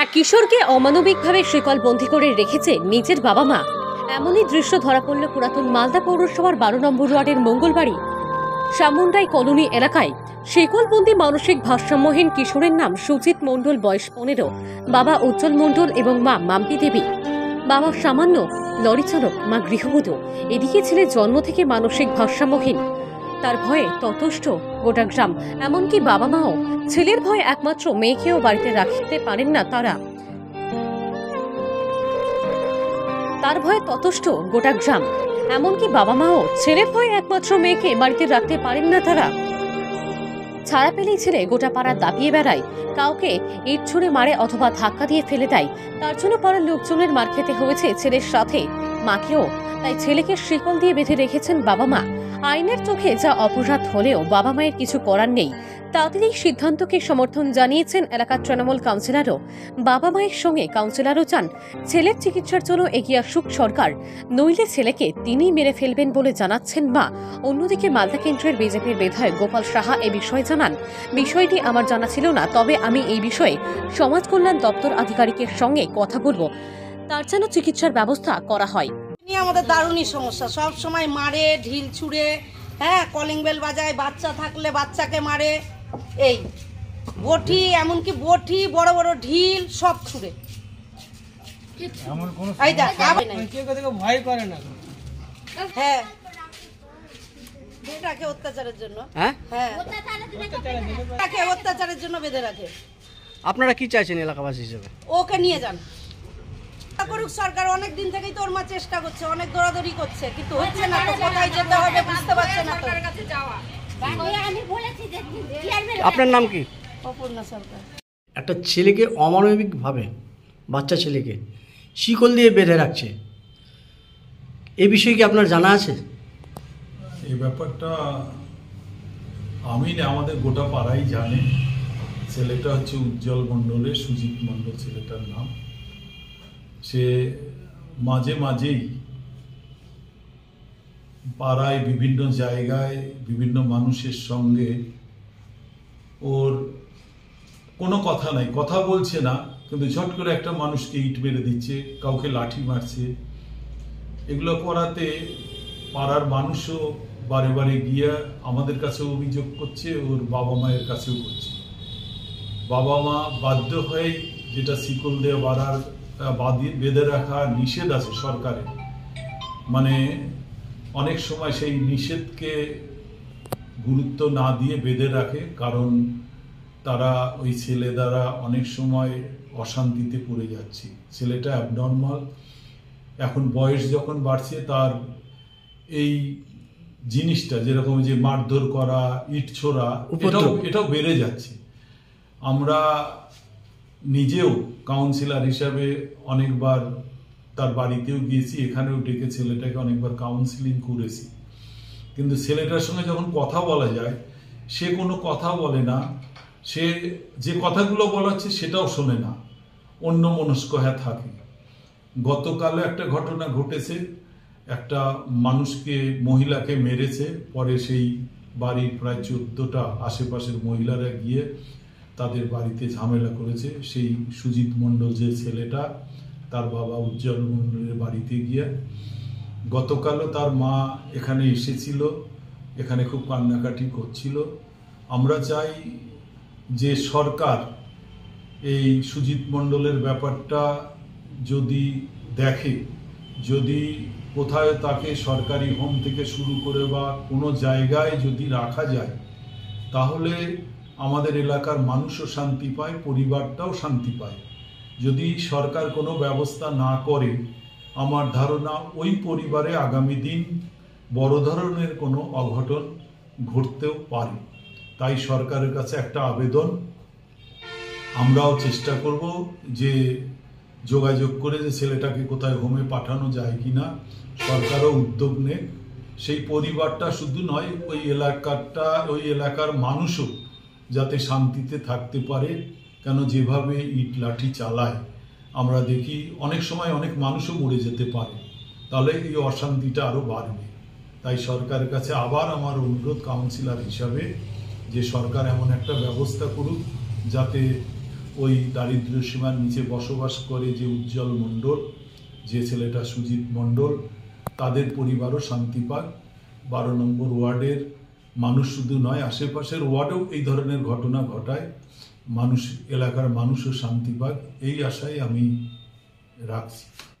এক কিশোরকে অমানবিকভাবে শিকলবন্দি করে রেখেছে নিজের বাবা মা। এমনই দৃশ্য ধরা পড়ল পুরাতন মালদা পৌরসভার 12 নম্বর ওয়ার্ডের মঙ্গলবাড়ি সামুন্ডাই কলোনি এলাকায়। শিকলবন্দি মানসিক ভারসাম্যহীন কিশোরের নাম সুজিত মণ্ডল, বয়স 15, বাবা উজ্জ্বল মণ্ডল এবং মা মাম্পি দেবী। বাবা সামান্য লরি চালক, মা গৃহবধূ। এদিকে ছেলে জন্ম থেকে মানসিক ভারসাম্যহীন, তার ভয়ে ততষ্ট গোটা গ্রাম। এমনকি বাবা মাও ছেলের ভয়ে একমাত্র মেয়েকেও বাড়িতে রাখতে পারেন না তারা। তার ভয়ে ততষ্ট গোটা গ্রাম। এমনকি বাবা মাও ছেলের ভয়ে একমাত্র মেয়েকে বাড়িতে রাখতে পারেন না তারা। ছাড়া পেলেই ছেলে গোটা পাড়া দাপিয়ে বেড়ায়, কাউকে ইট ছুঁড়ে মারে অথবা ধাক্কা দিয়ে ফেলে দেয়। তার জন্য পাড়ার লোকজনের মার খেতে হয়েছে ছেলের সাথে মাকেও। তাই ছেলেকে শিকল দিয়ে বেঁধে রেখেছেন বাবা মা। আইনের চোখে যা অপরাধ হলেও বাবা মায়ের কিছু করার নেই। তাদের এই সিদ্ধান্তকে সমর্থন জানিয়েছেন এলাকার তৃণমূল কাউন্সিলরও। বাবা মায়ের সঙ্গে কাউন্সিলরও চান ছেলের চিকিৎসার জন্য এগিয়ে আসুক সরকার, নইলে ছেলেকে তিনিই মেরে ফেলবেন বলে জানাচ্ছেন মা। অন্যদিকে মালদা কেন্দ্রের বিজেপির বিধায়ক গোপাল সাহা এ বিষয়ে জানান, বিষয়টি আমার জানা ছিল না, তবে আমি এই বিষয়ে সমাজ কল্যাণ দপ্তর আধিকারিকের সঙ্গে কথা বলবো, তার যেন চিকিৎসার ব্যবস্থা করা হয়। আমাদের দারুণই সমস্যা, সব সময় মারে, ঢিল ছুঁড়ে, কলিং বেল বাজায়, বাচ্চা থাকলে বাচ্চাকে মারে, এই বটি, এমনকি বটি, বড় বড় ঢিল সব ছুঁড়ে। ভয় করে না, হ্যাঁ, মেয়েটাকে অত্যাচারের জন্য, অত্যাচারের জন্য বেঁধে রাখে। আপনারা কি চাইছেন এলাকাবাসী হিসেবে? ওকে নিয়ে যান, করুক সরকার। অনেক দিন থেকেই তোর মা চেষ্টা করছে, অনেক দৌড়াদৌড়ি করছে, কিন্তু হচ্ছে না। তো কোথায় যেতে হবে বুঝতে পারছে না তো। আপনার নাম কি? অপূর্ণা সরকার। একটা ছেলেকে অমানবিকভাবে, বাচ্চা ছেলেকে শিকল দিয়ে বেঁধে রাখছে, এই বিষয়ে কি আপনার জানা আছে? এই ব্যাপারটা আমি না, আমাদের গোটা পাড়াই জানে। ছেলেটা হচ্ছে উজ্জ্বল মণ্ডলের, সুজিত মণ্ডল ছেলেটার নাম। সে মাঝে মাঝেই পাড়ায় বিভিন্ন জায়গায় বিভিন্ন মানুষের সঙ্গে ওর কোনো কথা নাই, কথা বলছে না, কিন্তু ঝট করে একটা মানুষকে ইট মেরে দিচ্ছে, কাউকে লাঠি মারছে। এগুলো করাতে পাড়ার মানুষও বারে বারে গিয়ে আমাদের কাছে অভিযোগ করছে, ওর বাবা মায়ের কাছেও করছে। বাবা মা বাধ্য হয়ে, যেটা শিকল দিয়ে বেঁধে রাখা নিষেধ আছে সরকারের, মানে অনেক সময় সেই নিষেধকে গুরুত্ব না দিয়ে বেঁধে রাখে, কারণ তারা ওই ছেলে দ্বারা অনেক সময় অশান্তিতে পড়ে যাচ্ছে। ছেলেটা অ্যাবনর্মাল, এখন বয়স যখন বাড়ছে তার এই জিনিসটা, যেরকম যে মারধর করা, ইট ছোড়া, এটাও বেড়ে যাচ্ছে। আমরা নিজেও কাউন্সিলর হিসাবে অনেকবার তার বাড়িতেও গিয়েছি, এখানেও ডেকে ছেলেটাকে অনেকবার কাউন্সিলিং করেছি, কিন্তু ছেলেটার সঙ্গে যখন কথা বলা যায় সে কোনো কথা বলে না। সে যে কথাগুলো বলাচ্ছে সেটাও শোনে না, অন্য মনস্ক হয়ে থাকে। গতকালও একটা ঘটনা ঘটেছে, একটা মানুষকে, মহিলাকে মেরেছে, পরে সেই বাড়ির প্রায় 14টা আশেপাশের মহিলারা গিয়ে তাদের বাড়িতে ঝামেলা করেছে। সেই সুজিত মণ্ডল যে ছেলেটা, তার বাবা উজ্জ্বল মণ্ডলের বাড়িতে গিয়ে। গতকালও তার মা এখানে এসেছিল, এখানে খুব কান্নাকাটি করছিল। আমরা চাই যে সরকার এই সুজিত মণ্ডলের ব্যাপারটা যদি দেখে, যদি কোথায় তাকে সরকারি হোম থেকে শুরু করে বা কোনো জায়গায় যদি রাখা যায়, তাহলে আমাদের এলাকার মানুষও শান্তি পায়, পরিবারটাও শান্তি পায়। যদি সরকার কোনো ব্যবস্থা না করে, আমার ধারণা ওই পরিবারে আগামী দিন বড় ধরনের কোনো অঘটন ঘটতেও পারে। তাই সরকারের কাছে একটা আবেদন, আমরাও চেষ্টা করব যে যোগাযোগ করে যে ছেলেটাকে কোথায় হোমে পাঠানো যায় কিনা, সরকারও উদ্যোগ নেয়। সেই পরিবারটা শুধু নয়, ওই এলাকার মানুষও যাতে শান্তিতে থাকতে পারে। কেন যেভাবে ইট লাঠি চালায় আমরা দেখি, অনেক সময় অনেক মানুষও মরে যেতে পারে, তাহলে এই অশান্তিটা আরও বাড়বে। তাই সরকারের কাছে আবার আমার অনুরোধ কাউন্সিলর হিসাবে, যে সরকার এমন একটা ব্যবস্থা করুক যাতে ওই দারিদ্র্য সীমার নিচে বসবাস করে যে উজ্জ্বল মণ্ডল, যে ছেলেটা সুজিত মণ্ডল, তাদের পরিবারও শান্তি পাক। 12 নম্বর ওয়ার্ডের মানুষ শুধু নয়, আশেপাশের ওয়ার্ডেও এই ধরনের ঘটনা ঘটায়, মানুষ, এলাকার মানুষও শান্তি পাক, এই আশায় আমি রাখছি।